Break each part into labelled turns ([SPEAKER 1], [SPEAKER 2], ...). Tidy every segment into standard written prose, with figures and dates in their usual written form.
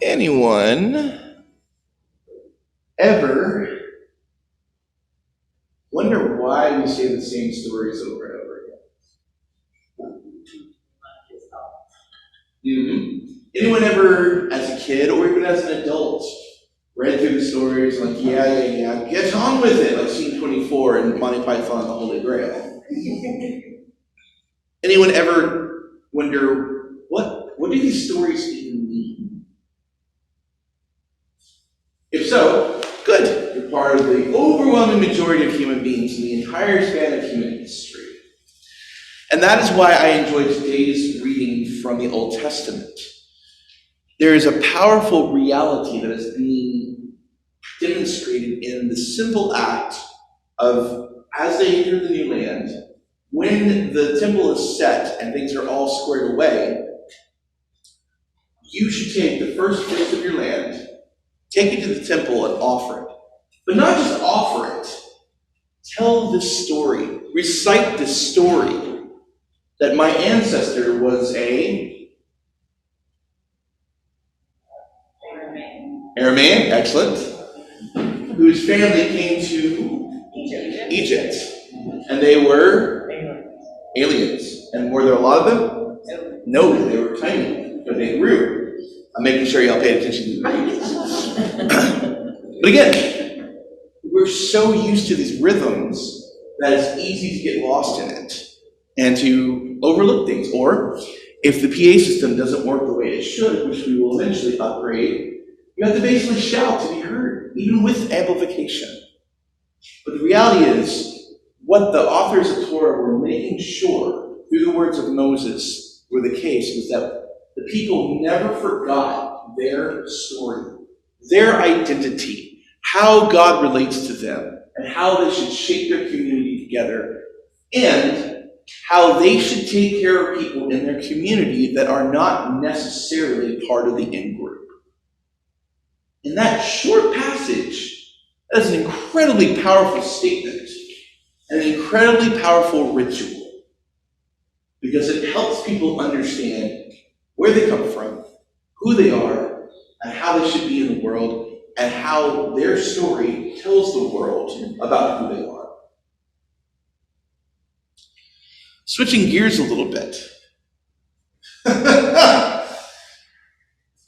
[SPEAKER 1] Anyone ever wonder why we say the same stories over and over again? Anyone ever, as a kid or even as an adult, read through the stories like, yeah, get on with it, like Scene 24 and Monty Python and the Holy Grail? Anyone ever wonder, what do these stories even mean? If so, good. You're part of the overwhelming majority of human beings in the entire span of human history. And that is why I enjoy today's reading from the Old Testament. There is a powerful reality that is being demonstrated in the simple act of, as they enter the new land, when the temple is set and things are all squared away, you should take the first fruits of your land, take it to the temple and offer it. But not just offer it. Tell this story. Recite this story that my ancestor was a Aramaean, excellent, whose family came to Egypt. And they were aliens. And were there a lot of them? No, they were tiny, but they grew. I'm making sure y'all paid attention to the readings. But again, we're so used to these rhythms that it's easy to get lost in it and to overlook things. Or if the PA system doesn't work the way it should, which we will eventually upgrade, you have to basically shout to be heard, even with amplification. But the reality is, what the authors of Torah were making sure, through the words of Moses, were the case, was that the people never forgot their story, their identity, how God relates to them, and how they should shape their community together, and how they should take care of people in their community that are not necessarily part of the in-group. In that short passage, that is an incredibly powerful statement, an incredibly powerful ritual, because it helps people understand where they come from, who they are, and how they should be in the world, and how their story tells the world about who they are. Switching gears a little bit.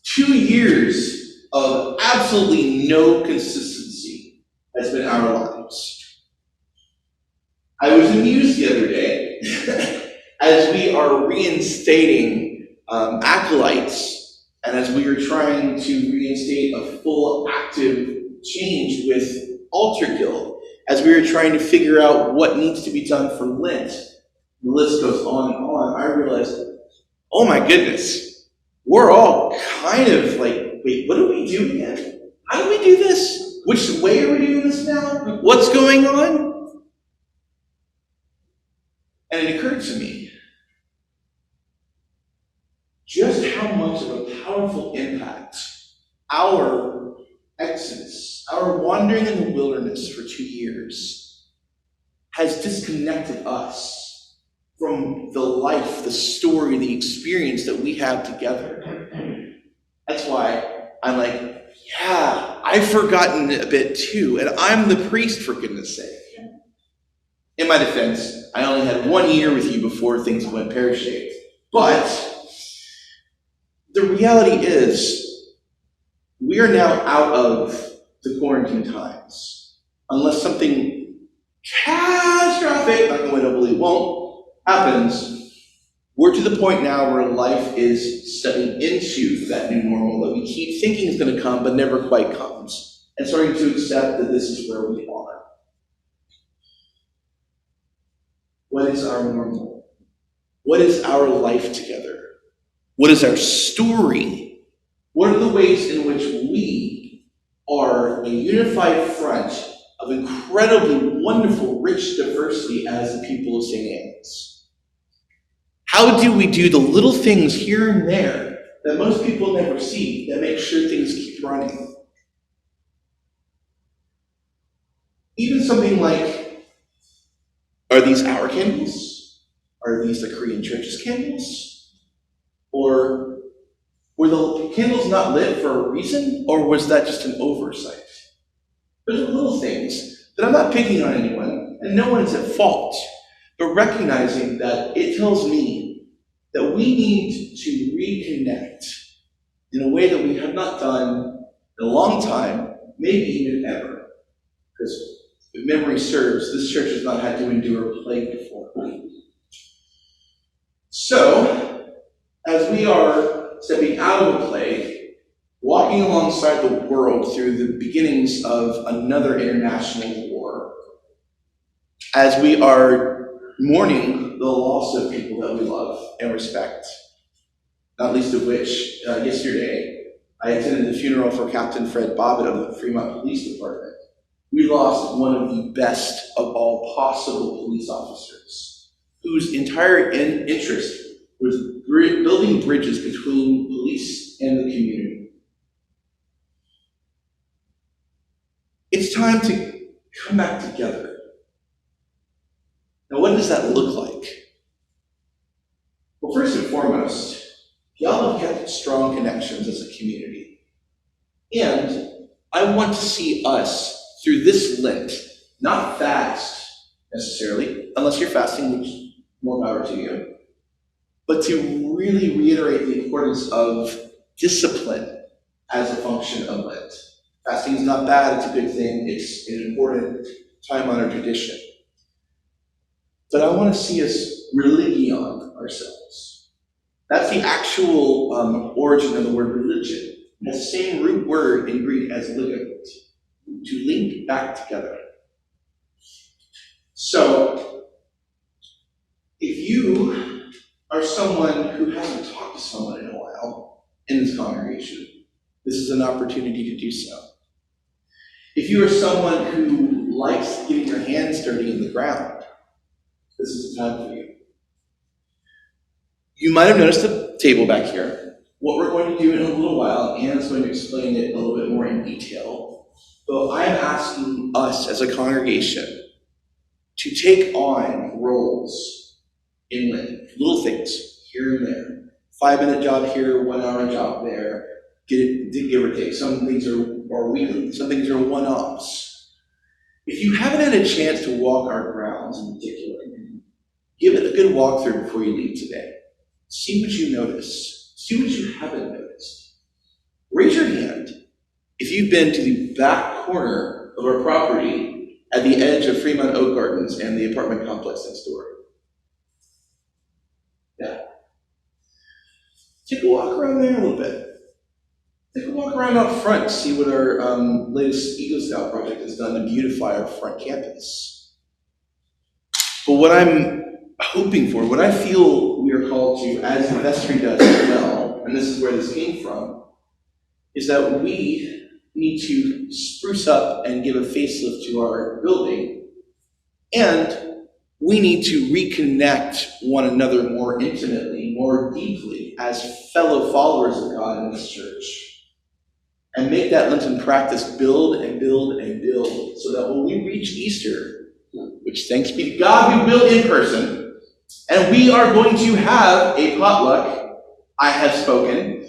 [SPEAKER 1] 2 years of absolutely no consistency has been our lives. I was amused the other day as we are reinstating acolytes, and as we are trying to reinstate a full active change with Altar Guild, as we are trying to figure out what needs to be done for Lent, the list goes on and on, I realized, oh my goodness, we're all kind of like, wait, what do we do again? How do we do this? Which way are we doing this now? What's going on? And it occurred to me just how much of a powerful impact our exodus, our wandering in the wilderness for 2 years, has disconnected us from the life, the story, the experience that we have together. That's why I'm like, yeah, I've forgotten a bit too, and I'm the priest, for goodness sake. In my defense, I only had 1 year with you before things went pear-shaped. But the reality is, we are now out of the quarantine times. Unless something catastrophic, knock on wood, hopefully won't, happens, we're to the point now where life is stepping into that new normal that we keep thinking is going to come, but never quite comes, and starting to accept that this is where we are. What is our normal? What is our life together? What is our story? What are the ways in which we are a unified front of incredibly wonderful, rich diversity as the people of St. Anne's? How do we do the little things here and there that most people never see that make sure things keep running? Even something like, are these our candles? Are these the Korean church's candles? Or Were the candles not lit for a reason, or was that just an oversight? Those are little things that I'm not picking on anyone, and no one is at fault, but recognizing that it tells me that we need to reconnect in a way that we have not done in a long time, maybe even ever. Because if memory serves, this church has not had to endure a plague before. So, as we are stepping out of a plague, walking alongside the world through the beginnings of another international war, as we are mourning the loss of people that we love and respect, not least of which, yesterday, I attended the funeral for Captain Fred Bobbitt of the Fremont Police Department. We lost one of the best of all possible police officers, whose entire interest was building bridges between police and the community. It's time to come back together. Now, what does that look like? Well, first and foremost, y'all have kept strong connections as a community. And I want to see us through this Lent, not fast necessarily, unless you're fasting, which more power to you, but to really reiterate the importance of discipline as a function of Lent. Fasting is not bad, it's a good thing, it's an important time-honored tradition. But I want to see us religion ourselves. That's the actual origin of the word religion. It has the same root word in Greek as ligament, to link back together. So, if you are someone who hasn't talked to someone in a while in this congregation, this is an opportunity to do so. If you are someone who likes getting your hands dirty in the ground, this is the time for you. You might have noticed a table back here. What we're going to do in a little while, Anna's going to explain it a little bit more in detail, but I am asking us as a congregation to take on roles in Lent, little things here and there. 5-minute job here, 1 hour job there, give or take. Some things are weekly, some things are one-offs. If you haven't had a chance to walk our grounds in particular, give it a good walkthrough before you leave today. See what you notice. See what you haven't noticed. Raise your hand if you've been to the back corner of our property at the edge of Fremont Oak Gardens and the apartment complex next door. Yeah. Take a walk around there a little bit. Take a walk around out front, see what our latest Eagle Scout project has done to beautify our front campus. But what I'm hoping for, what I feel we are called to, as the vestry does as well, and this is where this came from, is that we need to spruce up and give a facelift to our building, and we need to reconnect one another more intimately, more deeply, as fellow followers of God in this church. And make that Lenten practice build and build and build, so that when we reach Easter, which thanks be to God we will in person, and we are going to have a potluck, I have spoken,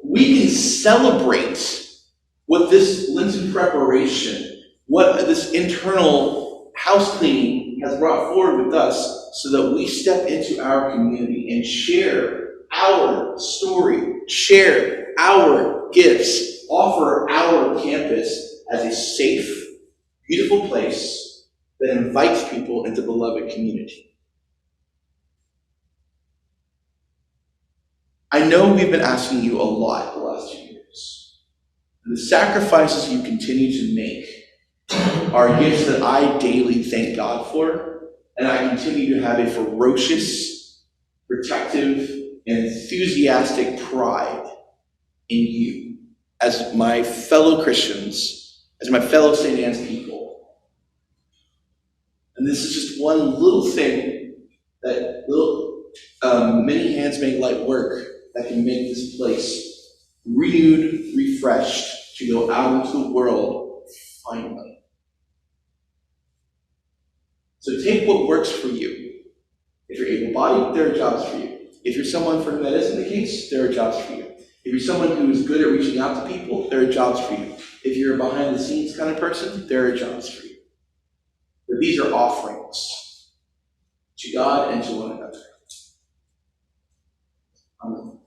[SPEAKER 1] we can celebrate what this Lenten preparation, what this internal house cleaning has brought forward with us, so that we step into our community and share our story, share our gifts, offer our campus as a safe, beautiful place that invites people into beloved community. I know we've been asking you a lot the last 2 years. And the sacrifices you continue to make are gifts that I daily thank God for, and I continue to have a ferocious, protective, and enthusiastic pride in you as my fellow Christians, as my fellow St. Anne's people. And this is just one little thing, that little many hands make light work, that can make this place renewed, refreshed, to go out into the world finally. So take what works for you. If you're able-bodied, there are jobs for you. If you're someone for whom that isn't the case, there are jobs for you. If you're someone who is good at reaching out to people, there are jobs for you. If you're a behind-the-scenes kind of person, there are jobs for you. But these are offerings to God and to one another. Amen.